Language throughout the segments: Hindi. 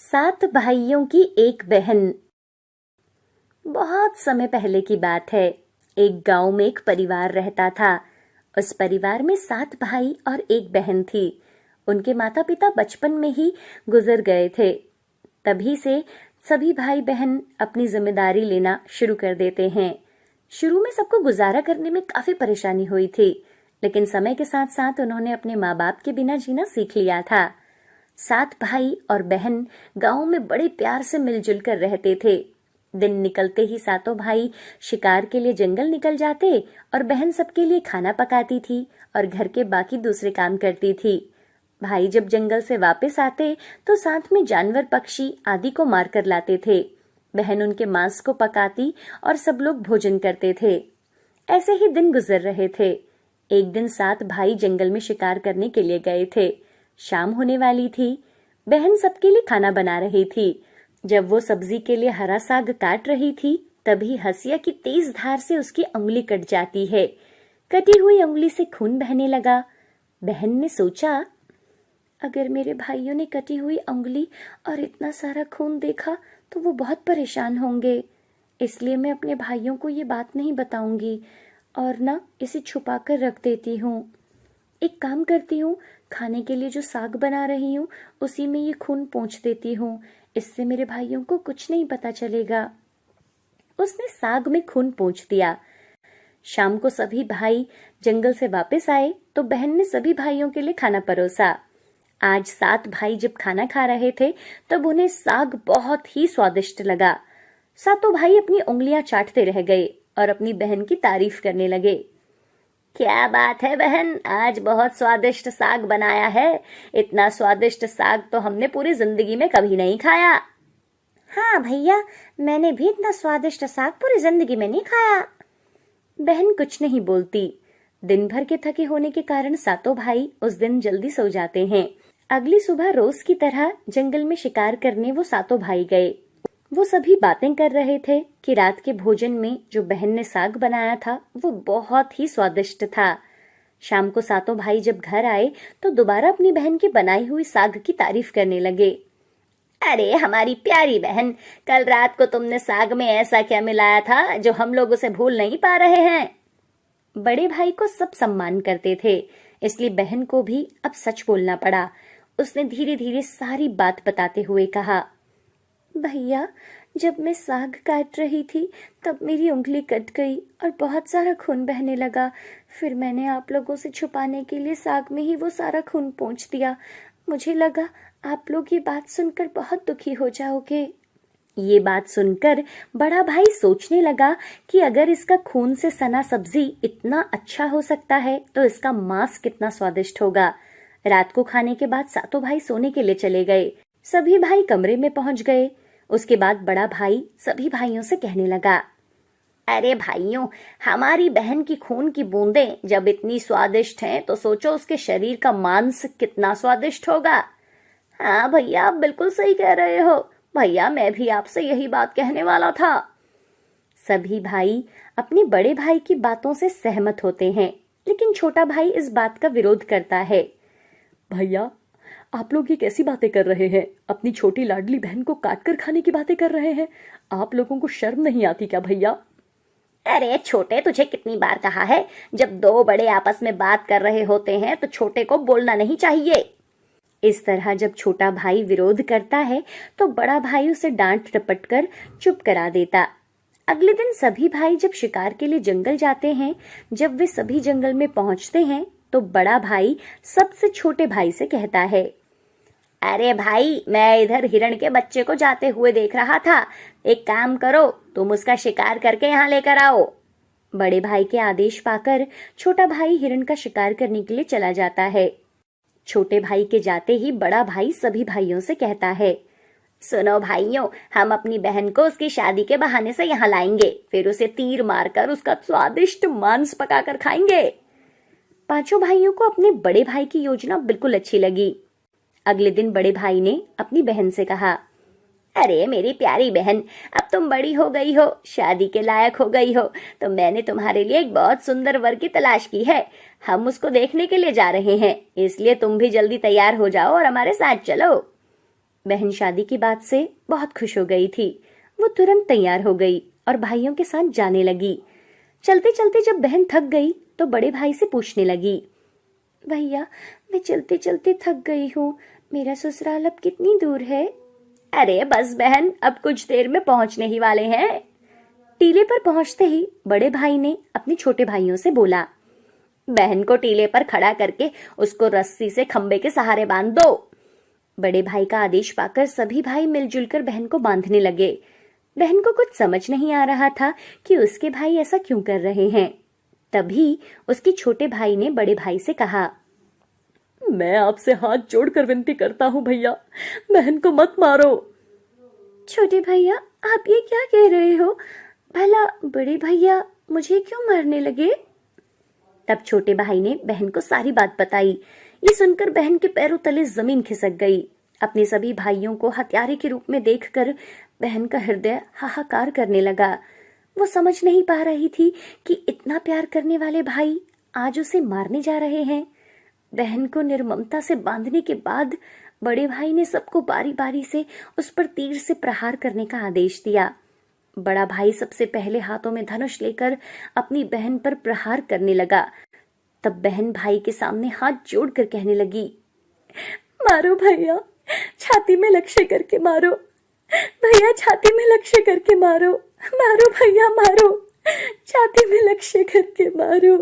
7 भाइयों की एक बहन। बहुत समय पहले की बात है। एक गांव में एक परिवार रहता था। उस परिवार में 7 भाई और एक बहन थी। उनके माता पिता बचपन में ही गुजर गए थे। तभी से सभी भाई बहन अपनी जिम्मेदारी लेना शुरू कर देते हैं। शुरू में सबको गुजारा करने में काफी परेशानी हुई थी, लेकिन समय के साथ साथ उन्होंने अपने माँ बाप के बिना जीना सीख लिया था। 7 भाई और बहन गांव में बड़े प्यार से मिलजुल कर रहते थे। दिन निकलते ही सातों भाई शिकार के लिए जंगल निकल जाते और बहन सबके लिए खाना पकाती थी और घर के बाकी दूसरे काम करती थी। भाई जब जंगल से वापस आते तो साथ में जानवर पक्षी आदि को मार कर लाते थे। बहन उनके मांस को पकाती और सब लोग भोजन करते थे। ऐसे ही दिन गुजर रहे थे। एक दिन 7 भाई जंगल में शिकार करने के लिए गए थे। शाम होने वाली थी। बहन सबके लिए खाना बना रही थी। जब वो सब्जी के लिए हरा साग काट रही थी, तभी हंसिया की तेज धार से उसकी उंगली कट जाती है। कटी हुई उंगली से खून बहने लगा। बहन ने सोचा, अगर मेरे भाइयों ने कटी हुई उंगली और इतना सारा खून देखा तो वो बहुत परेशान होंगे। इसलिए मैं अपने भाइयों को ये बात नहीं बताऊंगी और ना इसे छुपा कर रख देती हूँ। एक काम करती हूँ, खाने के लिए जो साग बना रही हूँ उसी में ये खून पोंछ देती हूँ। इससे मेरे भाइयों को कुछ नहीं पता चलेगा। उसने साग में खून पोंछ दिया। शाम को सभी भाई जंगल से वापस आए तो बहन ने सभी भाइयों के लिए खाना परोसा। आज 7 भाई जब खाना खा रहे थे तब उन्हें साग बहुत ही स्वादिष्ट लगा। सातों भाई अपनी उंगलियां चाटते रह गए और अपनी बहन की तारीफ करने लगे। क्या बात है बहन, आज बहुत स्वादिष्ट साग बनाया है। इतना स्वादिष्ट साग तो हमने पूरी जिंदगी में कभी नहीं खाया। हाँ भैया, मैंने भी इतना स्वादिष्ट साग पूरी जिंदगी में नहीं खाया। बहन कुछ नहीं बोलती। दिन भर के थके होने के कारण सातों भाई उस दिन जल्दी सो जाते हैं। अगली सुबह रोज की तरह जंगल में शिकार करने वो सातों भाई गए। वो सभी बातें कर रहे थे कि रात के भोजन में जो बहन ने साग बनाया था वो बहुत ही स्वादिष्ट था। शाम को सातों भाई जब घर आए तो दोबारा अपनी बहन की बनाई हुई साग की तारीफ करने लगे। अरे हमारी प्यारी बहन, कल रात को तुमने साग में ऐसा क्या मिलाया था जो हम लोग उसे भूल नहीं पा रहे हैं। बड़े भाई को सब सम्मान करते थे, इसलिए बहन को भी अब सच बोलना पड़ा। उसने धीरे धीरे सारी बात बताते हुए कहा, भैया, जब मैं साग काट रही थी तब मेरी उंगली कट गई और बहुत सारा खून बहने लगा। फिर मैंने आप लोगों से छुपाने के लिए साग में ही वो सारा खून पोंछ दिया। मुझे लगा आप लोग ये बात सुनकर बहुत दुखी हो जाओगे। ये बात सुनकर बड़ा भाई सोचने लगा कि अगर इसका खून से सना सब्जी इतना अच्छा हो सकता है तो इसका मांस कितना स्वादिष्ट होगा। रात को खाने के बाद सातों भाई सोने के लिए चले गए। सभी भाई कमरे में पहुंच गए। उसके बाद बड़ा भाई सभी भाइयों से कहने लगा, अरे भाइयों, हमारी बहन की खून की बूंदें जब इतनी स्वादिष्ट हैं तो सोचो उसके शरीर का मांस कितना स्वादिष्ट होगा। हाँ भैया, आप बिल्कुल सही कह रहे हो। भैया, मैं भी आपसे यही बात कहने वाला था। सभी भाई अपने बड़े भाई की बातों से सहमत होते हैं, लेकिन छोटा भाई इस बात का विरोध करता है। भैया, आप लोग ये कैसी बातें कर रहे हैं? अपनी छोटी लाडली बहन को काट कर खाने की बातें कर रहे हैं। आप लोगों को शर्म नहीं आती क्या भैया? अरे छोटे, तुझे कितनी बार कहा है, जब 2 बड़े आपस में बात कर रहे होते हैं तो छोटे को बोलना नहीं चाहिए। इस तरह जब छोटा भाई विरोध करता है तो बड़ा भाई उसे डांट डपट कर चुप करा देता। अगले दिन सभी भाई जब शिकार के लिए जंगल जाते हैं, जब वे सभी जंगल में पहुंचते हैं तो बड़ा भाई सबसे छोटे भाई से कहता है, अरे भाई, मैं इधर हिरण के बच्चे को जाते हुए देख रहा था। एक काम करो, तुम उसका शिकार करके यहाँ लेकर आओ। बड़े भाई के आदेश पाकर छोटा भाई हिरण का शिकार करने के लिए चला जाता है। छोटे भाई के जाते ही बड़ा भाई सभी भाइयों से कहता है, सुनो भाइयों, हम अपनी बहन को उसकी शादी के बहाने से यहाँ लाएंगे, फिर उसे तीर मारकर उसका स्वादिष्ट मांस पकाकर खाएंगे। 5 भाइयों को अपने बड़े भाई की योजना बिल्कुल अच्छी लगी। अगले दिन बड़े भाई ने अपनी बहन से कहा, अरे मेरी प्यारी बहन, अब तुम बड़ी हो गई हो, शादी के लायक हो गई हो, तो मैंने तुम्हारे लिए एक बहुत सुंदर वर की तलाश की है। हम उसको देखने के लिए जा रहे हैं, इसलिए तुम भी जल्दी तैयार हो जाओ और हमारे साथ चलो। बहन शादी की बात से बहुत खुश हो गई थी। वो तुरंत तैयार हो गई और भाइयों के साथ जाने लगी। चलते चलते जब बहन थक गई तो बड़े भाई से पूछने लगी, भैया मैं चलते चलते थक गई हूँ, मेरा ससुराल अब कितनी दूर है? अरे बस बहन, अब कुछ देर में पहुंचने ही वाले हैं। टीले पर पहुंचते ही बड़े भाई ने अपने छोटे भाइयों से बोला, बहन को टीले पर खड़ा करके उसको रस्सी से खंबे के सहारे बांध दो। बड़े भाई का आदेश पाकर सभी भाई मिलजुल कर बहन को बांधने लगे। बहन को कुछ समझ नहीं आ रहा था कि उसके भाई ऐसा क्यों कर रहे हैं। तभी उसके छोटे भाई ने बड़े भाई से कहा, मैं आपसे हाथ जोड़कर विनती करता हूँ भैया, बहन को मत मारो। छोटे भैया आप ये क्या कह रहे हो? भला बड़े भैया मुझे क्यों मारने लगे? तब छोटे भाई ने बहन को सारी बात बताई। ये सुनकर बहन के पैरों तले जमीन खिसक गई। अपने सभी भाइयों को हत्यारे के रूप में देखकर बहन का हृदय हाहाकार करने लगा। वो समझ नहीं पा रही थी कि इतना प्यार करने वाले भाई आज उसे मारने जा रहे हैं। बहन को निर्ममता से बांधने के बाद बड़े भाई ने सबको बारी बारी से उस पर तीर से प्रहार करने का आदेश दिया। बड़ा भाई सबसे पहले हाथों में धनुष लेकर अपनी बहन पर प्रहार करने लगा। तब बहन भाई के सामने हाथ जोड़कर कहने लगी, मारो भैया, छाती में लक्ष्य करके मारो भैया, छाती में लक्ष्य करके मारो, मारो भैया मारो, छाती में लक्ष्य करके मारो।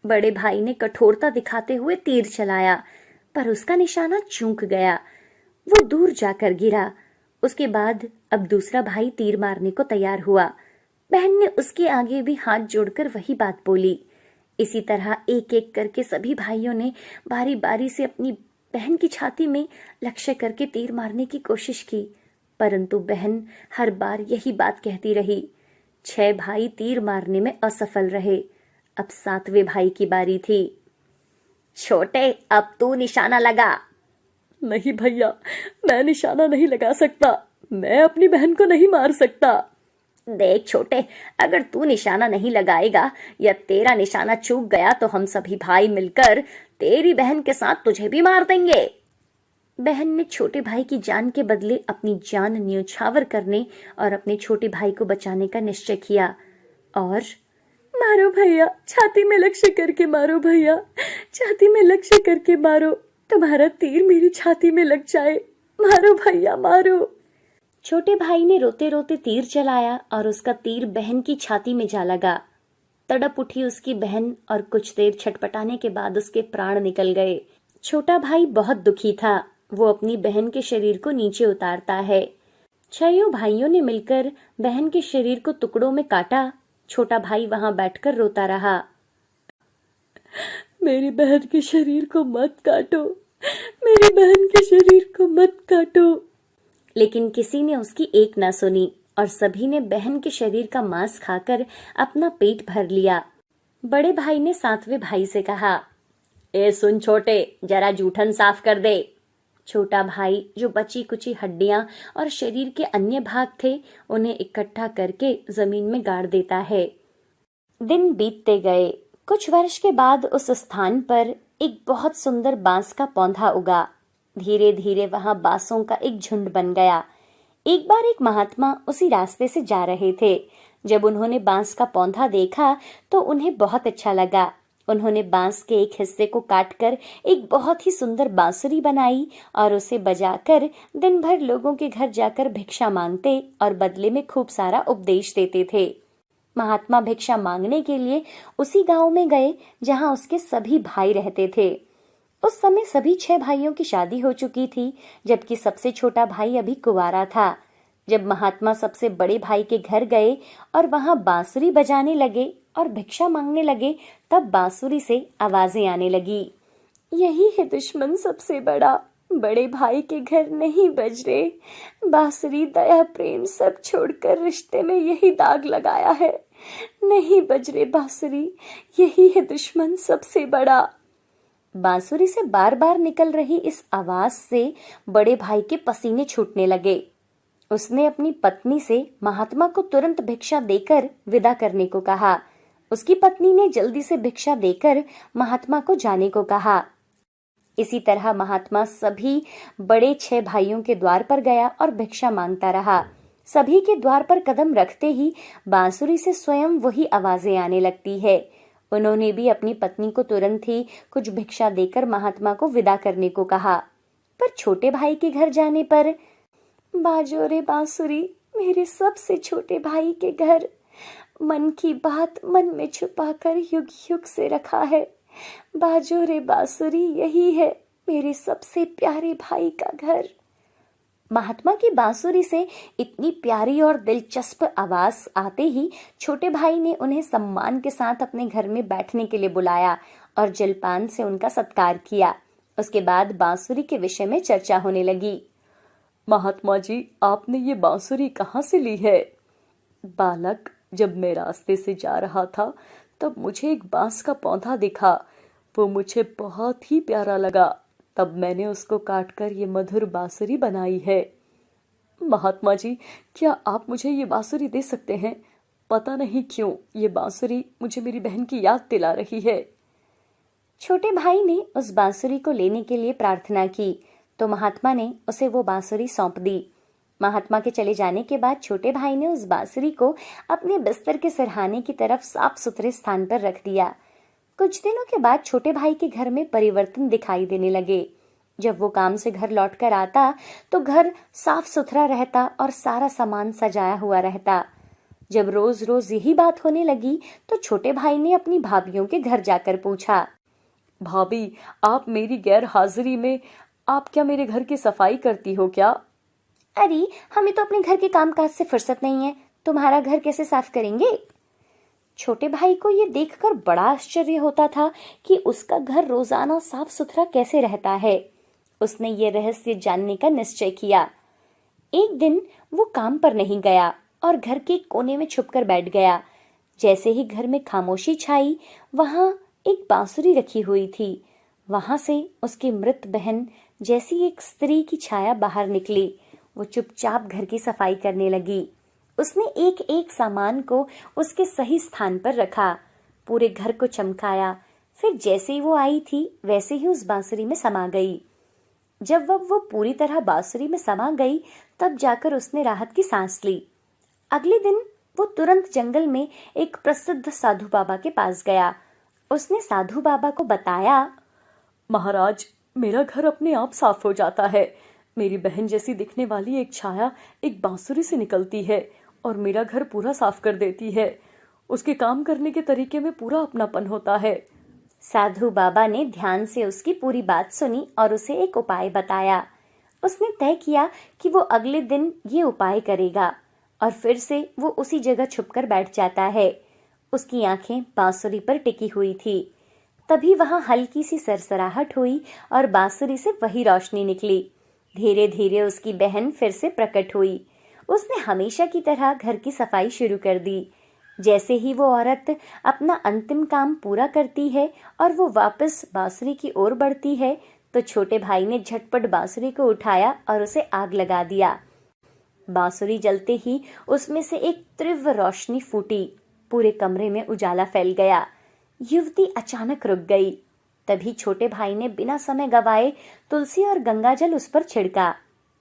बड़े भाई ने कठोरता दिखाते हुए तीर चलाया, पर उसका निशाना चूक गया। वो दूर जाकर गिरा। उसके बाद अब दूसरा भाई तीर मारने को तैयार हुआ। बहन ने उसके आगे भी हाथ जोड़कर वही बात बोली। इसी तरह एक एक करके सभी भाइयों ने बारी बारी से अपनी बहन की छाती में लक्ष्य करके तीर मारने की कोशिश की, परंतु बहन हर बार यही बात कहती रही। 6 भाई तीर मारने में असफल रहे। अब 7वें भाई की बारी थी। छोटे, अब तू निशाना लगा। नहीं भैया, मैं निशाना नहीं लगा सकता, मैं अपनी बहन को नहीं मार सकता। देख छोटे, अगर तू निशाना नहीं लगाएगा या तेरा निशाना चूक गया तो हम सभी भाई मिलकर तेरी बहन के साथ तुझे भी मार देंगे। बहन ने छोटे भाई की जान के बदले अपनी जान न्यौछावर करने और अपने छोटे भाई को बचाने का निश्चय किया और मारो भैया, छाती में लक्ष्य करके मारो भैया, छाती में लक्ष्य करके मारो, तुम्हारा तीर मेरी छाती में लग जाए, मारो भैया मारो। छोटे भाई ने रोते रोते तीर चलाया और उसका तीर बहन की छाती में जा लगा। तड़प उठी उसकी बहन और कुछ देर छटपटाने के बाद उसके प्राण निकल गए। छोटा भाई बहुत दुखी था। वो अपनी बहन के शरीर को नीचे उतारता है। 6 भाइयों ने मिलकर बहन के शरीर को टुकड़ों में काटा। छोटा भाई वहां बैठकर रोता रहा। मेरी बहन के शरीर को मत काटो, मेरी बहन के शरीर को मत काटो। लेकिन किसी ने उसकी एक न सुनी और सभी ने बहन के शरीर का मांस खाकर अपना पेट भर लिया। बड़े भाई ने 7वें भाई से कहा, ए सुन छोटे, जरा जूठन साफ कर दे। छोटा भाई जो बची कुची हड्डियां और शरीर के अन्य भाग थे उन्हें इकट्ठा करके जमीन में गाड़ देता है। दिन बीतते गए। कुछ वर्ष के बाद उस स्थान पर एक बहुत सुंदर बांस का पौधा उगा। धीरे धीरे वहां बांसों का एक झुंड बन गया। एक बार एक महात्मा उसी रास्ते से जा रहे थे। जब उन्होंने बांस का पौधा देखा तो उन्हें बहुत अच्छा लगा। उन्होंने बांस के एक हिस्से को काटकर एक बहुत ही सुंदर बांसुरी बनाई और उसे बजाकर दिन भर लोगों के घर जाकर भिक्षा मांगते और बदले में खूब सारा उपदेश देते थे। महात्मा भिक्षा मांगने के लिए उसी गांव में गए जहां उसके सभी भाई रहते थे। उस समय सभी 6 भाइयों की शादी हो चुकी थी, जबकि सबसे छोटा भाई अभी कुंवारा था। जब महात्मा सबसे बड़े भाई के घर गए और वहां बांसुरी बजाने लगे और भिक्षा मांगने लगे, तब बांसुरी से आवाजें आने लगी। यही है दुश्मन सबसे बड़ा, बड़े भाई के घर नहीं बज रहे। बांसुरी दया प्रेम सब छोड़कर रिश्ते में यही दाग लगाया है। नहीं बज रहे बांसुरी, यही है दुश्मन सबसे बड़ा। बांसुरी से बार बार निकल रही इस आवाज से बड़े भाई के पसीने छूटने लगे। उसने अपनी पत्नी से महात्मा को तुरंत भिक्षा देकर विदा करने को कहा। उसकी पत्नी ने जल्दी से भिक्षा देकर महात्मा को जाने को कहा। इसी तरह महात्मा सभी बड़े 6 भाइयों के द्वार पर गया और भिक्षा मांगता रहा। सभी के द्वार पर कदम रखते ही बांसुरी से स्वयं वही आवाजें आने लगती है। उन्होंने भी अपनी पत्नी को तुरंत ही कुछ भिक्षा देकर महात्मा को विदा करने को कहा। पर छोटे भाई के घर जाने पर, बाजो रे बांसुरी, मेरे सबसे छोटे भाई के घर, मन की बात मन में छुपाकर युग युग से रखा है। बाजो रे बांसुरी, यही है मेरे सबसे प्यारे भाई का घर। महात्मा की बांसुरी से इतनी प्यारी और दिलचस्प आवाज आते ही छोटे भाई ने उन्हें सम्मान के साथ अपने घर में बैठने के लिए बुलाया और जलपान से उनका सत्कार किया। उसके बाद बांसुरी के विषय में चर्चा होने लगी। महात्मा जी, आपने ये बांसुरी कहाँ से ली है? बालक, जब मैं रास्ते से जा रहा था तब मुझे एक बांस का पौधा दिखा। वो मुझे बहुत ही प्यारा लगा, तब मैंने उसको काटकर ये मधुर बांसुरी बनाई है। महात्मा जी, क्या आप मुझे ये बांसुरी दे सकते हैं? पता नहीं क्यों ये बांसुरी मुझे मेरी बहन की याद दिला रही है। छोटे भाई ने उस बांसुरी को लेने के लिए प्रार्थना की तो महात्मा ने उसे वो बांसुरी सौंप दी। महात्मा के चले जाने के बाद छोटे भाई ने उस बांसुरी को अपने बिस्तर के सिरहाने की तरफ साफ सुथरे स्थान पर रख दिया। कुछ दिनों के बाद छोटे भाई के घर में परिवर्तन दिखाई देने लगे। जब वो काम से घर लौटकर आता तो घर साफ सुथरा रहता और सारा सामान सजाया हुआ रहता। जब रोज रोज यही बात होने लगी तो छोटे भाई ने अपनी भाभीियों के घर जाकर पूछा, भाभी, आप मेरी गैर हाजिरी में आप क्या मेरे घर की सफाई करती हो क्या? अरे, हमें तो अपने घर के कामकाज से फुर्सत नहीं है, तुम्हारा घर कैसे साफ करेंगे? छोटे भाई को ये देखकर बड़ा आश्चर्य होता था कि उसका घर रोजाना साफ सुथरा कैसे रहता है। उसने ये रहस्य जानने का निश्चय किया। एक दिन वो काम पर नहीं गया और घर के कोने में छुपकर बैठ गया। जैसे ही घर में खामोशी छाई, वहां एक बांसुरी रखी हुई थी। वहां से उसकी मृत बहन जैसी एक स्त्री की छाया बाहर निकली। वो चुपचाप घर की सफाई करने लगी। उसने एक एक सामान को उसके सही स्थान पर रखा, पूरे घर को चमकाया। फिर जैसे ही वो आई थी वैसे ही उस बांसुरी में समा गई। जब वो पूरी तरह बांसुरी में समा गई तब जाकर उसने राहत की सांस ली। अगले दिन वो तुरंत जंगल में एक प्रसिद्ध साधु बाबा के पास गया। उसने साधु बाबा को बताया, महाराज, मेरा घर अपने आप साफ हो जाता है। मेरी बहन जैसी दिखने वाली एक छाया एक बांसुरी से निकलती है और मेरा घर पूरा साफ कर देती है। उसके काम करने के तरीके में पूरा अपनापन होता है। साधु बाबा ने ध्यान से उसकी पूरी बात सुनी और उसे एक उपाय बताया। उसने तय किया कि वो अगले दिन ये उपाय करेगा और फिर से वो उसी जगह छुपकर बैठ जाता है। उसकी आंखें बांसुरी पर टिकी हुई थी। तभी वहां हल्की सी सरसराहट हुई और बांसुरी से वही रोशनी निकली। धीरे धीरे उसकी बहन फिर से प्रकट हुई। उसने हमेशा की तरह घर की सफाई शुरू कर दी। जैसे ही वो औरत अपना अंतिम काम पूरा करती है और वो वापस बांसुरी की ओर बढ़ती है तो छोटे भाई ने झटपट बांसुरी को उठाया और उसे आग लगा दिया। बांसुरी जलते ही उसमें से एक तीव्र रोशनी फूटी। पूरे कमरे में उजाला फैल गया। युवती अचानक रुक गई। तभी छोटे भाई ने बिना समय गवाए तुलसी और गंगाजल उस पर छिड़का।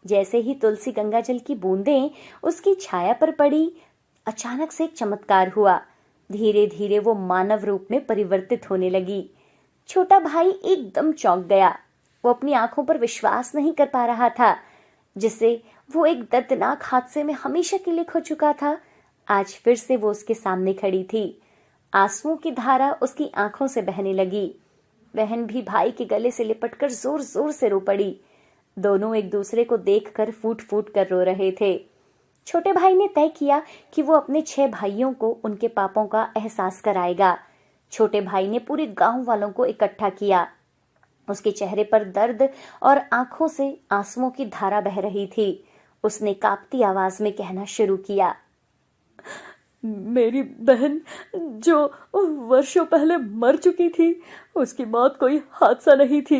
जैसे ही तुलसी गंगाजल की बूंदें उसकी छाया पर पड़ी, अचानक से एक चमत्कार हुआ। धीरे धीरे वो मानव रूप में परिवर्तित होने लगी। छोटा भाई एकदम चौंक गया। वो अपनी आंखों पर विश्वास नहीं कर पा रहा था। जिससे वो एक दर्दनाक हादसे में हमेशा के लिए खो चुका था, आज फिर से वो उसके सामने खड़ी थी। आंसुओं की धारा उसकी आंखों से बहने लगी। बहन भी भाई के गले से लिपटकर जोर जोर से रो पड़ी। दोनों एक दूसरे को देखकर फूट फूट कर रो रहे थे। छोटे भाई ने तय किया कि वो अपने 6 भाइयों को उनके पापों का एहसास कराएगा। छोटे भाई ने पूरे गांव वालों को इकट्ठा किया। उसके चेहरे पर दर्द और आंखों से आंसुओं की धारा बह रही थी। उसने कांपती आवाज में कहना शुरू किया, मेरी बहन जो वर्षों पहले मर चुकी थी, उसकी मौत कोई हादसा नहीं थी,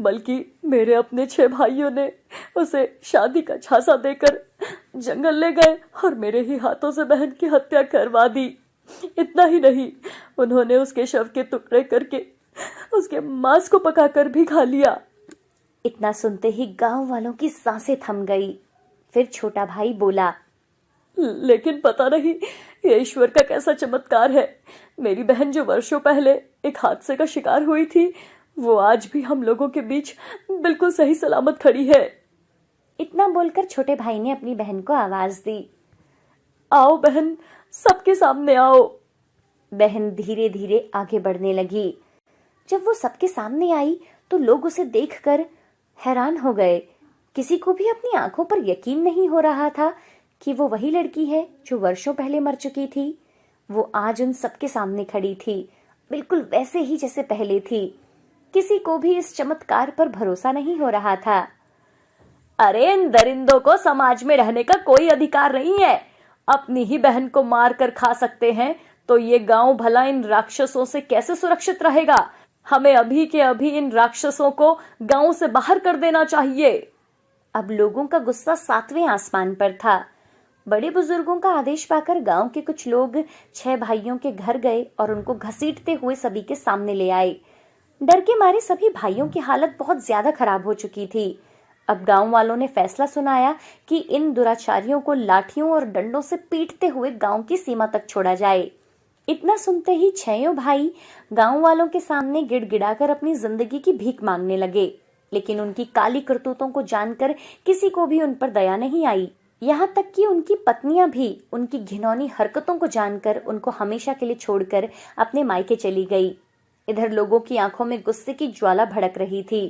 बल्कि मेरे अपने 6 भाइयों ने उसे शादी का झांसा देकर जंगल ले गए और मेरे ही हाथों से बहन की हत्या करवा दी। इतना ही नहीं, उन्होंने उसके शव के टुकड़े करके उसके मांस को पकाकर भी खा लिया। इतना सुनते ही गांव वालों की सांसें थम गई। फिर छोटा भाई बोला, लेकिन पता नहीं ये ईश्वर का कैसा चमत्कार है। मेरी बहन जो वर्षों पहले एक हादसे का शिकार हुई थी, वो आज भी हम लोगों के बीच बिल्कुल सही सलामत खड़ी है। इतना बोलकर छोटे भाई ने अपनी बहन को आवाज दी, आओ बहन, सबके सामने आओ। बहन धीरे धीरे आगे बढ़ने लगी। जब वो सबके सामने आई तो लोग उसे देखकर हैरान हो गए। किसी को भी अपनी आंखों पर यकीन नहीं हो रहा था कि वो वही लड़की है जो वर्षों पहले मर चुकी थी। वो आज उन सबके सामने खड़ी थी, बिल्कुल वैसे ही जैसे पहले थी। किसी को भी इस चमत्कार पर भरोसा नहीं हो रहा था। अरे इन दरिंदों को समाज में रहने का कोई अधिकार नहीं है। अपनी ही बहन को मार कर खा सकते हैं तो ये गांव भला इन राक्षसों से कैसे सुरक्षित रहेगा। हमें अभी के अभी इन राक्षसों को गांव से बाहर कर देना चाहिए। अब लोगों का गुस्सा 7वें आसमान पर था। बड़े बुजुर्गों का आदेश पाकर गांव के कुछ लोग 6 भाइयों के घर गए और उनको घसीटते हुए सभी के सामने ले आए। डर के मारे सभी भाइयों की हालत बहुत ज्यादा खराब हो चुकी थी। अब गांव वालों ने फैसला सुनाया कि इन दुराचारियों को लाठियों और डंडों से पीटते हुए गांव की सीमा तक छोड़ा जाए। इतना सुनते ही 6 भाई गांव वालों के सामने गिड़गिड़ाकर अपनी जिंदगी की भीख मांगने लगे। लेकिन उनकी काली करतूतों को जानकर किसी को भी उन पर दया नहीं आई। यहाँ तक कि उनकी पत्नियां भी उनकी घिनौनी हरकतों को जानकर उनको हमेशा के लिए छोड़कर अपने मायके चली गई। इधर लोगों की आंखों में गुस्से की ज्वाला भड़क रही थी।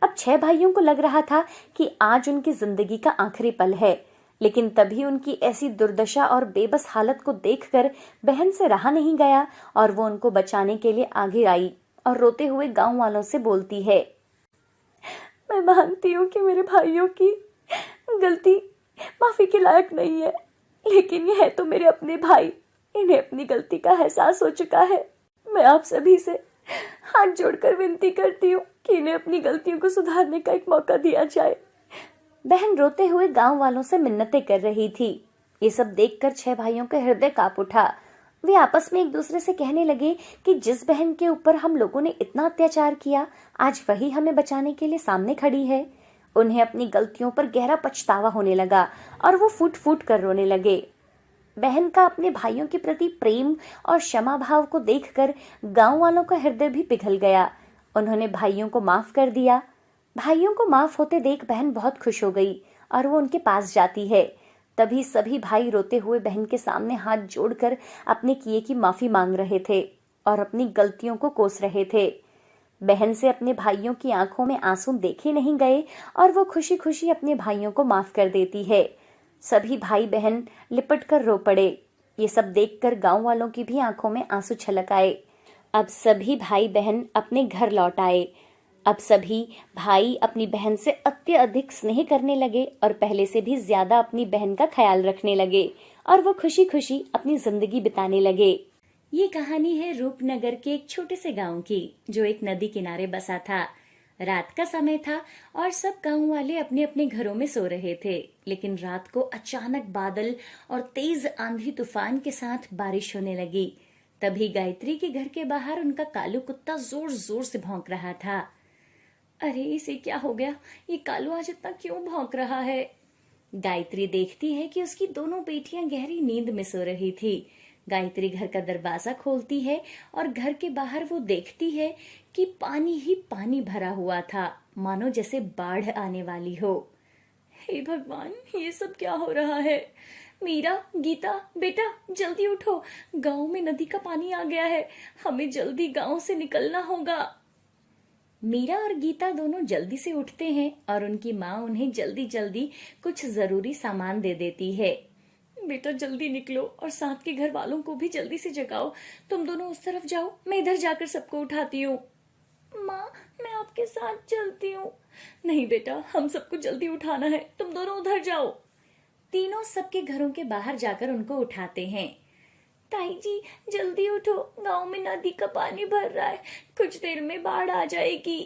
अब 6 भाइयों को लग रहा था कि आज उनकी जिंदगी का आखिरी पल है। लेकिन तभी उनकी ऐसी दुर्दशा और बेबस हालत को देखकर बहन से रहा नहीं गया और वो उनको बचाने के लिए आगे आई और रोते हुए गांव वालों से बोलती है, मैं मानती हूँ कि मेरे भाइयों की गलती माफी के लायक नहीं है, लेकिन ये है तो मेरे अपने भाई। इन्हें अपनी गलती का एहसास हो चुका है। मैं आप सभी से हाथ जोड़कर विनती करती हूँ कि इन्हें अपनी गलतियों को सुधारने का एक मौका दिया जाए। बहन रोते हुए गांव वालों से मिन्नतें कर रही थी। ये सब देखकर 6 भाइयों का हृदय कांप उठा। वे आपस में एक दूसरे से कहने लगे कि जिस बहन के ऊपर हम लोगों ने इतना अत्याचार किया, आज वही हमें बचाने के लिए सामने खड़ी है। उन्हें अपनी गलतियों पर गहरा पछतावा होने लगा और वो फूट फूट कर रोने लगे। बहन का अपने भाइयों के प्रति प्रेम और क्षमा भाव को देखकर गांव वालों का हृदय भी पिघल गया। उन्होंने भाइयों को माफ कर दिया। भाइयों को माफ होते देख बहन बहुत खुश हो गई और वो उनके पास जाती है। तभी सभी भाई रोते हुए बहन के सामने हाथ जोड़कर अपने किए की माफी मांग रहे थे और अपनी गलतियों को कोस रहे थे। बहन से अपने भाइयों की आंखों में आंसू देखे नहीं गए और वो खुशी खुशी अपने भाइयों को माफ कर देती है। सभी भाई बहन लिपट कर रो पड़े। ये सब देखकर गांव वालों की भी आंखों में आंसू छलक आए। अब सभी भाई बहन अपने घर लौट आए। अब सभी भाई अपनी बहन से अत्यधिक स्नेह करने लगे और पहले से भी ज्यादा अपनी बहन का ख्याल रखने लगे और वो खुशी खुशी अपनी जिंदगी बिताने लगे। ये कहानी है रूपनगर के एक छोटे से गांव की, जो एक नदी किनारे बसा था। रात का समय था और सब गांव वाले अपने अपने घरों में सो रहे थे। लेकिन रात को अचानक बादल और तेज आंधी तूफान के साथ बारिश होने लगी। तभी गायत्री के घर के बाहर उनका कालू कुत्ता जोर जोर से भौंक रहा था। अरे इसे क्या हो गया? ये कालू आज इतना क्यों भौंक रहा है? गायत्री देखती है कि उसकी दोनों बेटियां गहरी नींद में सो रही थी। गायत्री घर का दरवाजा खोलती है और घर के बाहर वो देखती है कि पानी ही पानी भरा हुआ था, मानो जैसे बाढ़ आने वाली हो। हे भगवान, ये सब क्या हो रहा है? मीरा, गीता, बेटा जल्दी उठो, गांव में नदी का पानी आ गया है, हमें जल्दी गांव से निकलना होगा। मीरा और गीता दोनों जल्दी से उठते हैं और उनकी माँ उन्हें जल्दी जल्दी कुछ जरूरी सामान दे देती है। बेटा जल्दी निकलो और साथ के घर वालों को भी जल्दी से जगाओ। तुम दोनों उस तरफ जाओ, मैं इधर जाकर सबको उठाती हूँ। माँ, मैं आपके साथ चलती हूँ। नहीं बेटा, हम सबको जल्दी उठाना है, तुम दोनों उधर जाओ। तीनों सबके घरों के बाहर जाकर उनको उठाते हैं। ताई जी जल्दी उठो, गांव में नदी का पानी भर रहा है, कुछ देर में बाढ़ आ जाएगी।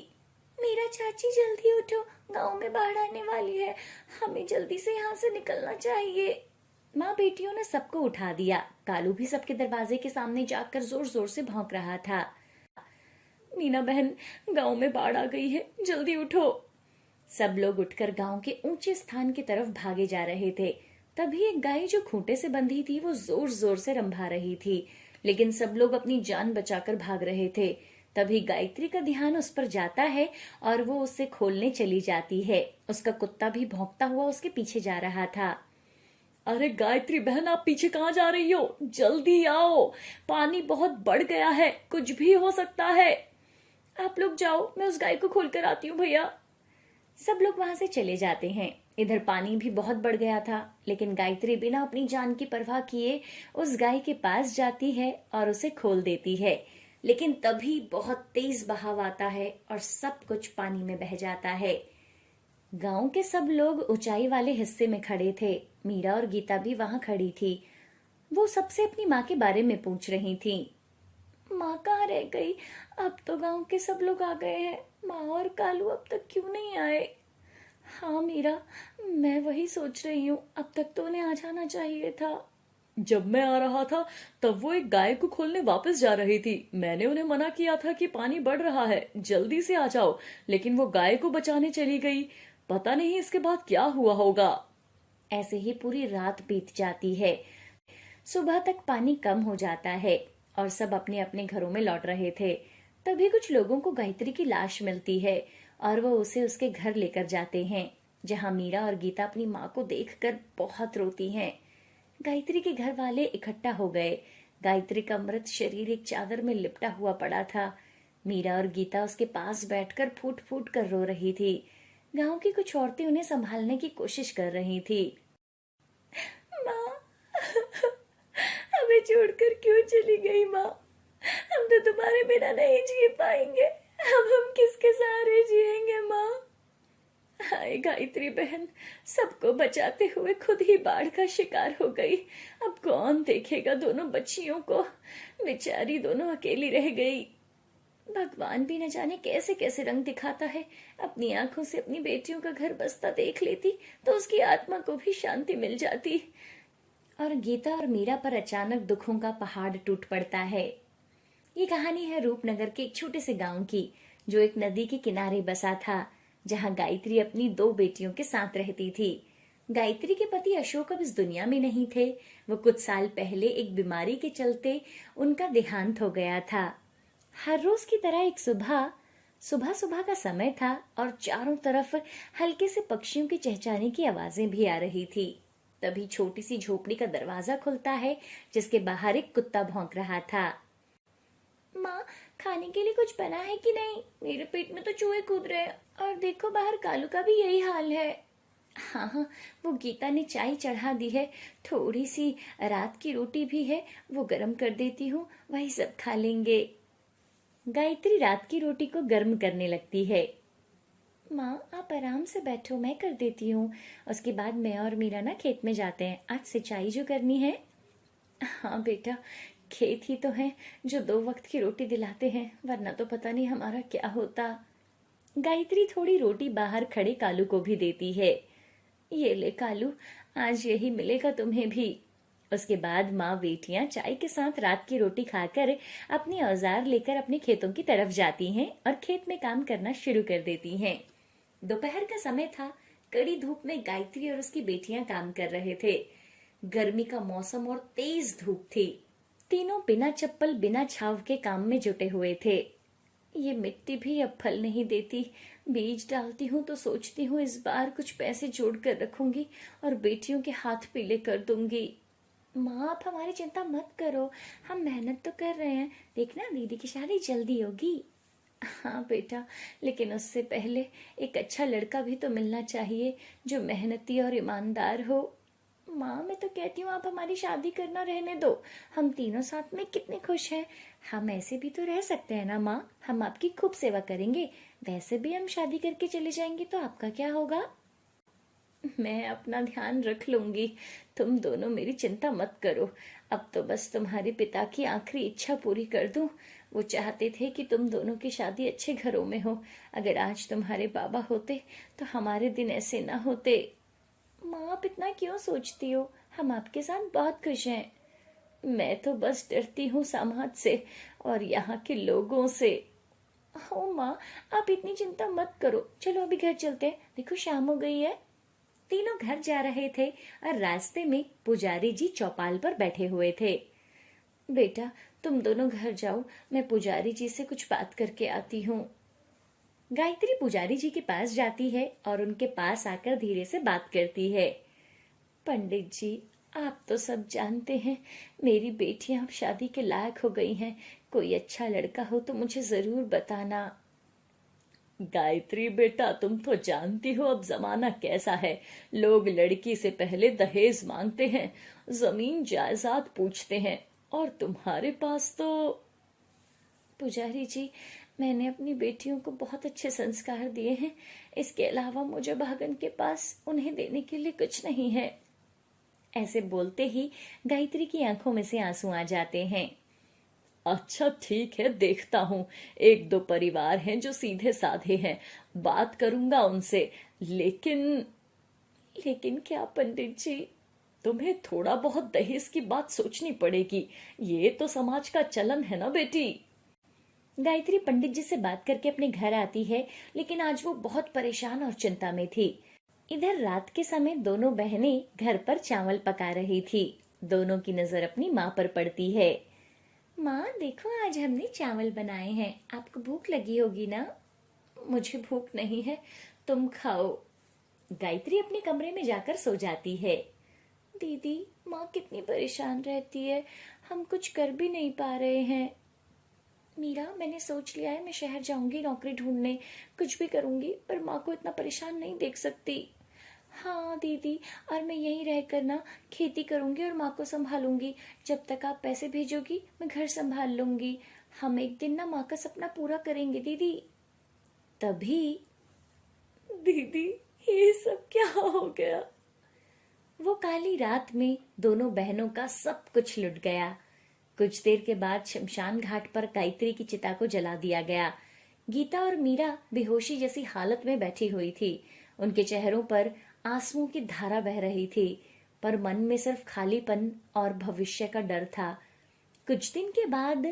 मेरा चाची जल्दी उठो, गांव में बाढ़ आने वाली है, हमें जल्दी से यहाँ से निकलना चाहिए। माँ बेटियों ने सबको उठा दिया। कालू भी सबके दरवाजे के सामने जाकर जोर जोर से भौंक रहा था। मीना बहन, गांव में बाढ़ आ गई है, जल्दी उठो। सब लोग उठकर गांव के ऊंचे स्थान की तरफ भागे जा रहे थे। तभी एक गाय जो खूंटे से बंधी थी वो जोर जोर से रंभा रही थी, लेकिन सब लोग अपनी जान बचाकर भाग रहे थे। तभी गायत्री का ध्यान उस पर जाता है और वो उसे खोलने चली जाती है। उसका कुत्ता भी भौंकता हुआ उसके पीछे जा रहा था। अरे गायत्री बहन, आप पीछे कहाँ जा रही हो? जल्दी आओ, पानी बहुत बढ़ गया है, कुछ भी हो सकता है। आप लोग जाओ, मैं उस गाय को खोल कर आती हूँ भैया। सब लोग वहां से चले जाते हैं। इधर पानी भी बहुत बढ़ गया था, लेकिन गायत्री बिना अपनी जान की परवाह किए उस गाय के पास जाती है और उसे खोल देती है। लेकिन तभी बहुत तेज बहाव आता है और सब कुछ पानी में बह जाता है। गांव के सब लोग ऊंचाई वाले हिस्से में खड़े थे। मीरा और गीता भी वहां खड़ी थी। वो सबसे अपनी माँ के बारे में पूछ रही थी। माँ कहाँ रह गई? अब तो गांव के सब लोग आ गए हैं, माँ और कालू अब तक क्यों नहीं आए? हाँ मीरा, मैं वही सोच रही हूँ, अब तक तो उन्हें आ जाना चाहिए था। जब मैं आ रहा था तब वो एक गाय को खोलने वापस जा रही थी। मैंने उन्हें मना किया था कि पानी बढ़ रहा है, जल्दी से आ जाओ, लेकिन वो गाय को बचाने चली गई। पता नहीं इसके बाद क्या हुआ होगा। ऐसे ही पूरी रात बीत जाती है। सुबह तक पानी कम हो जाता है और सब अपने अपने घरों में लौट रहे थे। तभी कुछ लोगों को गायत्री की लाश मिलती है और वो उसे उसके घर लेकर जाते हैं, जहां मीरा और गीता अपनी माँ को देखकर बहुत रोती हैं। गायत्री के घर वाले इकट्ठा हो गए। गायत्री का मृत शरीर एक चादर में लिपटा हुआ पड़ा था। मीरा और गीता उसके पास बैठकर फूट फूट कर रो रही थी। गांव की कुछ औरतें उन्हें संभालने की कोशिश कर रही थी। माँ, हमें छोड़कर क्यों चली गई माँ? हम तो तुम्हारे बिना नहीं जी पाएंगे। अब हम किसके सहारे जिएंगे माँ? हाय गायत्री बहन, सबको बचाते हुए खुद ही बाढ़ का शिकार हो गई। अब कौन देखेगा दोनों बच्चियों को? बेचारी दोनों अकेली रह गई। भगवान भी न जाने कैसे कैसे रंग दिखाता है। अपनी आंखों से अपनी बेटियों का घर बसता देख लेती तो उसकी आत्मा को भी शांति मिल जाती। और गीता और मीरा पर अचानक दुखों का पहाड़ टूट पड़ता है। ये कहानी है रूपनगर के एक छोटे से गांव की, जो एक नदी के किनारे बसा था, जहां गायत्री अपनी दो बेटियों के साथ रहती थी। गायत्री के पति अशोक अब इस दुनिया में नहीं थे। वो कुछ साल पहले एक बीमारी के चलते उनका देहांत हो गया था। हर रोज की तरह एक सुबह सुबह सुबह का समय था और चारों तरफ हल्के से पक्षियों की चहचहाने की आवाजें भी आ रही थी। तभी छोटी सी झोपड़ी का दरवाजा खुलता है, जिसके बाहर एक कुत्ता भौंक रहा था। माँ, खाने के लिए कुछ बना है कि नहीं? मेरे पेट में तो चूहे कूद रहे हैं और देखो बाहर कालू का भी यही हाल है। हाँ हाँ, वो गीता ने चाय चढ़ा दी है, थोड़ी सी रात की रोटी भी है, वो गर्म कर देती हूँ, वही सब खा लेंगे। गायत्री रात की रोटी को गर्म करने लगती है। माँ, आप आराम से बैठो, मैं कर देती हूँ। उसके बाद मैं और मीरा ना खेत में जाते हैं, आज सिंचाई जो करनी है। हाँ बेटा, खेत ही तो है जो 2 वक्त की रोटी दिलाते हैं, वरना तो पता नहीं हमारा क्या होता। गायत्री थोड़ी रोटी बाहर खड़े कालू को भी देती है। ये ले कालू, आज यही मिलेगा तुम्हें भी। उसके बाद माँ बेटियां चाय के साथ रात की रोटी खाकर अपने औजार लेकर अपने खेतों की तरफ जाती हैं और खेत में काम करना शुरू कर देती हैं। दोपहर का समय था। कड़ी धूप में गायत्री और उसकी बेटियां काम कर रहे थे। गर्मी का मौसम और तेज धूप थी। तीनों बिना चप्पल बिना छाव के काम में जुटे हुए थे। ये मिट्टी भी अब फल नहीं देती। बीज डालती हूँ तो सोचती हूँ इस बार कुछ पैसे जोड़ कर रखूंगी और बेटियों के हाथ पीले कर दूंगी। माँ, आप हमारी चिंता मत करो, हम मेहनत तो कर रहे हैं, देखना दीदी की शादी जल्दी होगी। हाँ बेटा, लेकिन उससे पहले एक अच्छा लड़का भी तो मिलना चाहिए जो मेहनती और ईमानदार हो। माँ, मैं तो कहती हूँ आप हमारी शादी करना रहने दो, हम तीनों साथ में कितने खुश हैं। हम ऐसे भी तो रह सकते हैं ना माँ, हम आपकी खूब सेवा करेंगे। वैसे भी हम शादी करके चले जाएंगे तो आपका क्या होगा? मैं अपना ध्यान रख लूंगी, तुम दोनों मेरी चिंता मत करो। अब तो बस तुम्हारे पिता की आखिरी इच्छा पूरी कर दूं। वो चाहते थे कि तुम दोनों की शादी अच्छे घरों में हो। अगर आज तुम्हारे बाबा होते तो हमारे दिन ऐसे ना होते। माँ, आप इतना क्यों सोचती हो? हम आपके साथ बहुत खुश हैं। मैं तो बस डरती हूँ समाज से और यहाँ के लोगों से। हो माँ, आप इतनी चिंता मत करो, चलो अभी घर चलते हैं, देखो शाम हो गई है। तीनों घर जा रहे थे और रास्ते में पुजारी जी चौपाल पर बैठे हुए थे। बेटा, तुम दोनों घर जाओ, मैं पुजारी जी से कुछ बात करके आती हूँ। गायत्री पुजारी जी के पास जाती है और उनके पास आकर धीरे से बात करती है। पंडित जी, आप तो सब जानते हैं, मेरी बेटियां अब शादी के लायक हो गई हैं। कोई अच्छा लड़का हो तो मुझे जरूर बताना। गायत्री बेटा, तुम तो जानती हो अब जमाना कैसा है। लोग लड़की से पहले दहेज मांगते हैं, जमीन जायदाद पूछते हैं, और तुम्हारे पास तो। पुजारी जी, मैंने अपनी बेटियों को बहुत अच्छे संस्कार दिए हैं। इसके अलावा मुझे भागन के पास उन्हें देने के लिए कुछ नहीं है। ऐसे बोलते ही गायत्री की आंखों में से आंसू आ जाते हैं। अच्छा ठीक है, देखता हूँ। एक दो परिवार हैं जो सीधे साधे हैं, बात करूंगा उनसे। लेकिन। लेकिन क्या पंडित जी? तुम्हें थोड़ा बहुत दहेज की बात सोचनी पड़ेगी। ये तो समाज का चलन है ना बेटी। गायत्री पंडित जी से बात करके अपने घर आती है, लेकिन आज वो बहुत परेशान और चिंता में थी। इधर रात के समय दोनों बहनें घर पर चावल पका रही थी। दोनों की नजर अपनी माँ पर पड़ती है। माँ देखो, आज हमने चावल बनाए हैं, आपको भूख लगी होगी ना? मुझे भूख नहीं है, तुम खाओ। गायत्री अपने कमरे में जाकर सो जाती है। दीदी, माँ कितनी परेशान रहती है, हम कुछ कर भी नहीं पा रहे हैं। मीरा, मैंने सोच लिया है, मैं शहर जाऊंगी नौकरी ढूंढने, कुछ भी करूंगी, पर माँ को इतना परेशान नहीं देख सकती। हाँ दीदी, और मैं यहीं रहकर ना खेती करूंगी और माँ को संभालूंगी। जब तक आप पैसे भेजोगी मैं घर संभाल लूंगी। हम एक दिन ना माँ का सपना पूरा करेंगे दीदी। तभी दीदी, ये सब क्या हो गया? वो काली रात में दोनों बहनों का सब कुछ लुट गया। कुछ देर के बाद शमशान घाट पर गायत्री की चिता को जला दिया गया। गीता और मीरा बेहोशी जैसी हालत में बैठी हुई थी। उनके चेहरों पर आंसुओं की धारा बह रही थी, पर मन में सिर्फ खालीपन और भविष्य का डर था। कुछ दिन के बाद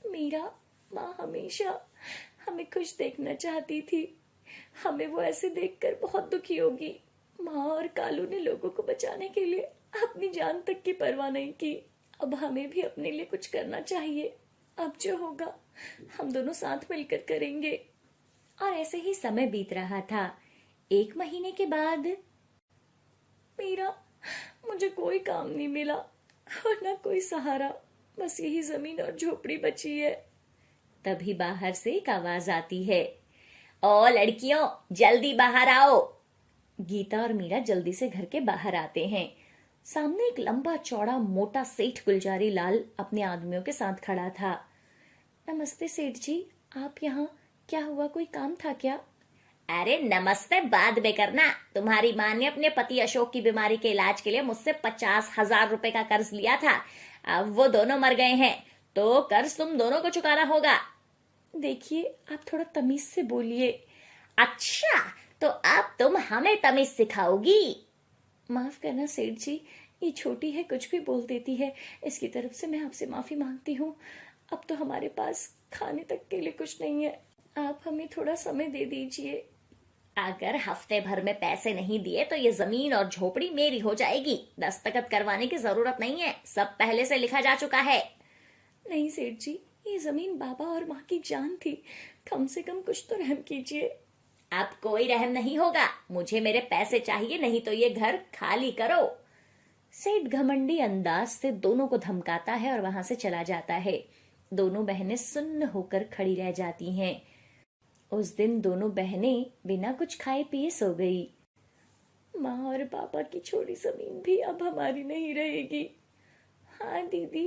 मीरा, माँ हमेशा हमें खुश देखना चाहती थी, हमें वो ऐसे देखकर बहुत दुखी होगी। माँ और कालू ने लोगों को बचाने के लिए अपनी जान तक की परवाह नहीं की। अब हमें भी अपने लिए कुछ करना चाहिए। अब जो होगा हम दोनों साथ मिलकर करेंगे। और ऐसे ही समय बीत रहा था। 1 महीने के बाद मीरा, मुझे कोई काम नहीं मिला और ना कोई सहारा, बस यही जमीन और झोपड़ी बची है। तभी बाहर से एक आवाज आती है। ओ लड़कियों, जल्दी बाहर आओ। गीता और मीरा जल्दी से घर के बाहर आते हैं। सामने एक लंबा चौड़ा मोटा सेठ गुलजारी लाल अपने आदमियों के साथ खड़ा था। नमस्ते सेठ जी, आप यहाँ? क्या हुआ, कोई काम था क्या? अरे नमस्ते बाद में करना। तुम्हारी माँ ने अपने पति अशोक की बीमारी के इलाज के लिए मुझसे 50,000 रुपए का कर्ज लिया था। अब वो दोनों मर गए हैं, तो कर्ज तुम दोनों को चुकाना होगा। देखिए, आप थोड़ा तमीज से बोलिए। अच्छा, तो अब तुम हमें तमीज सिखाओगी? माफ करना सेठ जी, ये छोटी है, कुछ भी बोल देती है। इसकी तरफ से मैं आपसे माफी मांगती हूँ। अब तो हमारे पास खाने तक के लिए कुछ नहीं है, आप हमें थोड़ा समय दे दीजिए। अगर हफ्ते भर में पैसे नहीं दिए तो ये जमीन और झोपड़ी मेरी हो जाएगी। दस्तखत करवाने की जरूरत नहीं है, सब पहले से लिखा जा चुका है। नहीं सेठ जी, ये जमीन बाबा और माँ की जान थी, कम से कम कुछ तो रहम कीजिए। अब कोई रहम नहीं होगा, मुझे मेरे पैसे चाहिए, नहीं तो ये घर खाली करो। सेठ घमंडी अंदाज से दोनों को धमकाता है और वहां से चला जाता है। दोनों बहनें सुन्न होकर खड़ी रह जाती हैं। उस दिन दोनों बहनें बिना कुछ खाए पिए सो गई। माँ और पापा की छोड़ी जमीन भी अब हमारी नहीं रहेगी। हाँ दीदी,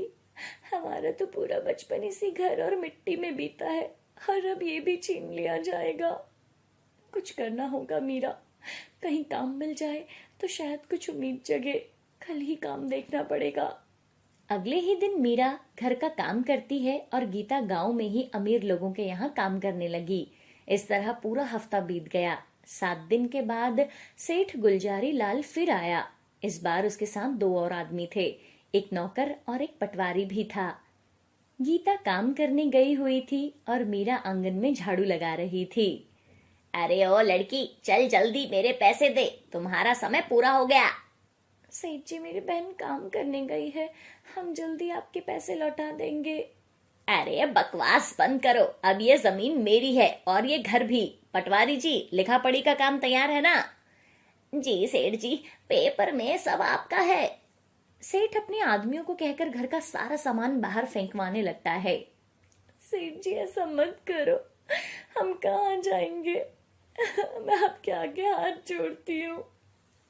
हमारा तो पूरा बचपन इसी घर और मिट्टी में बीता है, और अब ये भी छीन लिया जाएगा। कुछ करना होगा मीरा, कहीं काम मिल जाए तो शायद कुछ उम्मीद जगे। कल ही काम देखना पड़ेगा। अगले ही दिन मीरा घर का काम करती है और गीता गांव में ही अमीर लोगों के यहाँ काम करने लगी। इस तरह पूरा हफ्ता बीत गया। 7 दिन के बाद सेठ गुलजारी लाल फिर आया। इस बार उसके साथ 2 और आदमी थे, एक नौकर और एक पटवारी भी था। गीता काम करने गई हुई थी और मीरा आंगन में झाड़ू लगा रही थी। अरे ओ लड़की, चल जल्दी मेरे पैसे दे, तुम्हारा समय पूरा हो गया। सेठ जी, मेरी बहन काम करने गई है, हम जल्दी आपके पैसे लौटा देंगे। अरे बकवास बंद करो, अब ये जमीन मेरी है और ये घर भी। पटवारी जी, लिखा पढ़ी का काम तैयार है ना? जी सेठ जी, पेपर में सब आपका है। सेठ अपने आदमियों को कहकर घर का सारा सामान बाहर फेंकवाने लगता है। सेठ जी, ऐसा मत करो, हम कहाँ जाएंगे? मैं आपके आगे हाथ जोड़ती हूँ।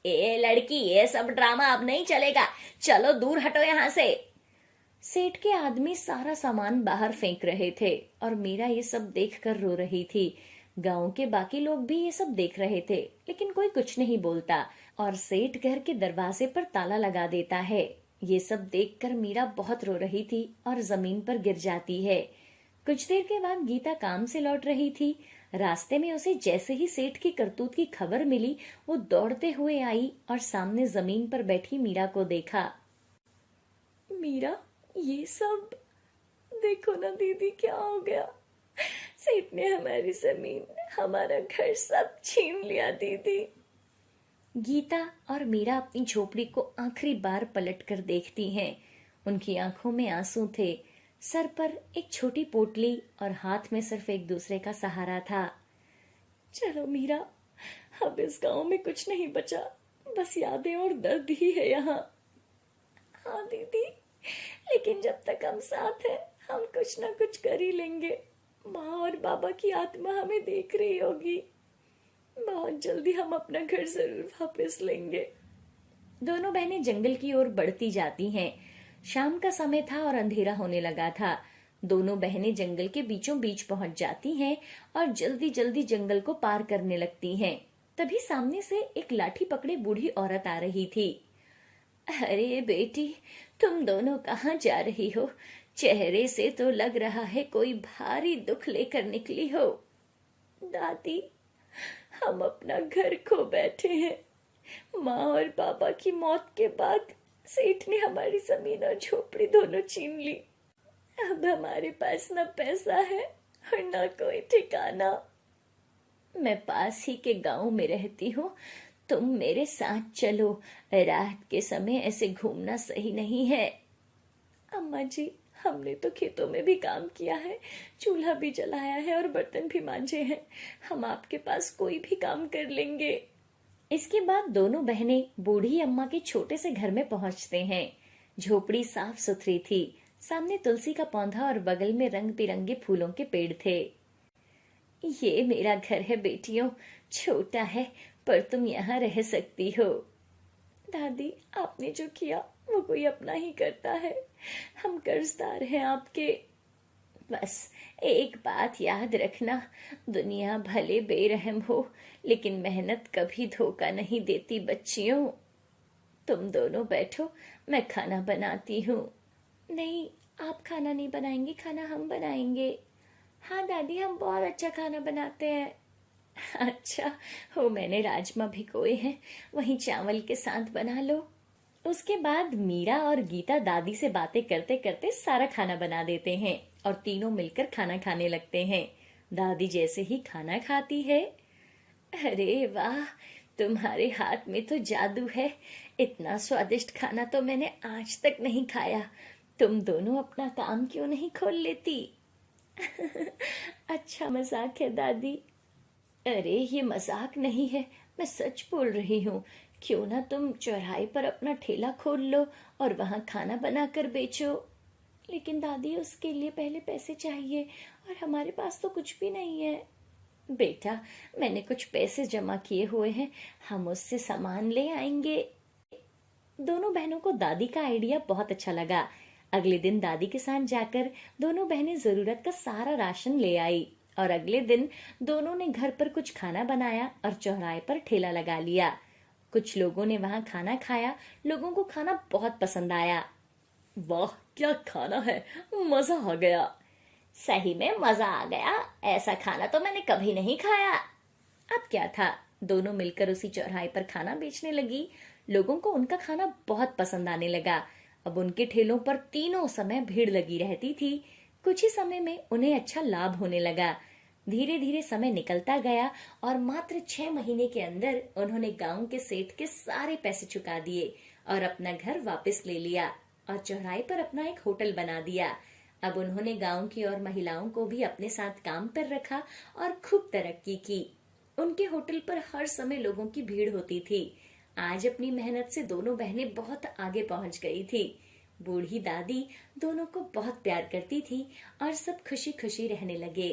ए लड़की, ये सब ड्रामा अब नहीं चलेगा, चलो दूर हटो यहाँ से। सेठ के आदमी सारा सामान बाहर फेंक रहे थे और मीरा ये सब देखकर रो रही थी। गांव के बाकी लोग भी ये सब देख रहे थे, लेकिन कोई कुछ नहीं बोलता और सेठ घर के दरवाजे पर ताला लगा देता है। ये सब देखकर मीरा बहुत रो रही थी और जमीन पर गिर जाती है। कुछ देर के बाद गीता काम से लौट रही थी। रास्ते में उसे जैसे ही सेठ की करतूत की खबर मिली, वो दौड़ते हुए आई और सामने जमीन पर बैठी मीरा को देखा। मीरा, ये सब देखो ना दीदी, क्या हो गया? सेठ ने हमारी जमीन, हमारा घर सब छीन लिया दीदी। गीता और मीरा अपनी झोपड़ी को आखिरी बार पलटकर देखती हैं। उनकी आंखों में आंसू थे, सर पर एक छोटी पोटली और हाथ में सिर्फ एक दूसरे का सहारा था। चलो मीरा, अब इस गांव में कुछ नहीं बचा, बस यादें और दर्द ही है यहाँ। हाँ दीदी, लेकिन जब तक हम साथ हैं, हम कुछ ना कुछ कर ही लेंगे। माँ और बाबा की आत्मा हमें देख रही होगी। बहुत जल्दी हम अपना घर जरूर वापस लेंगे। दोनों बहनें जंगल की ओर बढ़ती जाती हैं। शाम का समय था और अंधेरा होने लगा था। दोनों बहनें जंगल के बीचों बीच पहुंच जाती हैं और जल्दी जल्दी जंगल को पार करने लगती हैं। तभी सामने से एक लाठी पकड़े बूढ़ी औरत आ रही थी। अरे बेटी, तुम दोनों कहाँ जा रही हो? चेहरे से तो लग रहा है कोई भारी दुख लेकर निकली हो। दादी, हम अपना घर खो बैठे हैं। माँ और पापा की मौत के बाद सेठ ने हमारी जमीन और झोपड़ी दोनों छीन ली। अब हमारे पास न पैसा है और न कोई ठिकाना। मैं पास ही के गांव में रहती हूँ, तुम मेरे साथ चलो। रात के समय ऐसे घूमना सही नहीं है। अम्मा जी, हमने तो खेतों में भी काम किया है, चूल्हा भी जलाया है और बर्तन भी मांजे हैं। हम आपके पास कोई भी काम कर लेंगे। इसके बाद दोनों बहनें बूढ़ी अम्मा के छोटे से घर में पहुंचते हैं। झोपड़ी साफ सुथरी थी। सामने तुलसी का पौधा और बगल में रंग बिरंगे फूलों के पेड़ थे। ये मेरा घर है बेटियों, छोटा है पर तुम यहाँ रह सकती हो। दादी, आपने जो किया वो कोई अपना ही करता है। हम कर्जदार हैं आपके। बस एक बात याद रखना, दुनिया भले बेरहम हो, लेकिन मेहनत कभी धोखा नहीं देती बच्चियों। तुम दोनों बैठो, मैं खाना बनाती हूँ। नहीं, आप खाना नहीं बनाएंगे, खाना हम बनाएंगे। हाँ दादी, हम बहुत अच्छा खाना बनाते हैं। अच्छा, हो मैंने राजमा भिगोए हैं, वहीं चावल के साथ बना लो। उसके बाद मीरा और गीता दादी से बातें करते करते सारा खाना बना देते हैं और तीनों मिलकर खाना खाने लगते हैं। दादी जैसे ही खाना खाती है, अरे वाह, तुम्हारे हाथ में तो जादू है। इतना स्वादिष्ट खाना तो मैंने आज तक नहीं खाया। तुम दोनों अपना काम क्यों नहीं खोल लेती? अच्छा मजाक है दादी। अरे ये मजाक नहीं है, मैं सच बोल रही हूँ। क्यों ना तुम चौराहे पर अपना ठेला खोल लो और वहां खाना बनाकर बेचो। लेकिन दादी, उसके लिए पहले पैसे चाहिए और हमारे पास तो कुछ भी नहीं है। बेटा, मैंने कुछ पैसे जमा किए हुए हैं, हम उससे सामान ले आएंगे। दोनों बहनों को दादी का आइडिया बहुत अच्छा लगा। अगले दिन दादी के साथ जाकर दोनों बहनें जरूरत का सारा राशन ले आई और अगले दिन दोनों ने घर पर कुछ खाना बनाया और चौराहे पर ठेला लगा लिया। कुछ लोगों ने वहां खाना खाया। लोगों को खाना बहुत पसंद आया। वाह, क्या खाना है, मजा आ गया। सही में मजा आ गया, ऐसा खाना तो मैंने कभी नहीं खाया। अब क्या था, दोनों मिलकर उसी चौराहे पर खाना बेचने लगी। लोगों को उनका खाना बहुत पसंद आने लगा। अब उनके ठेलों पर तीनों समय भीड़ लगी रहती थी। कुछ ही समय में उन्हें अच्छा लाभ होने लगा। धीरे धीरे समय निकलता गया और मात्र 6 महीने के अंदर उन्होंने गांव के सेठ के सारे पैसे चुका दिए और अपना घर वापस ले लिया और चौराहे पर अपना एक होटल बना दिया। अब उन्होंने गांव की और महिलाओं को भी अपने साथ काम पर रखा और खूब तरक्की की। उनके होटल पर हर समय लोगों की भीड़ होती थी। आज अपनी मेहनत से दोनों बहनें बहुत आगे पहुंच गई थी। बूढ़ी दादी दोनों को बहुत प्यार करती थी और सब खुशी खुशी रहने लगे।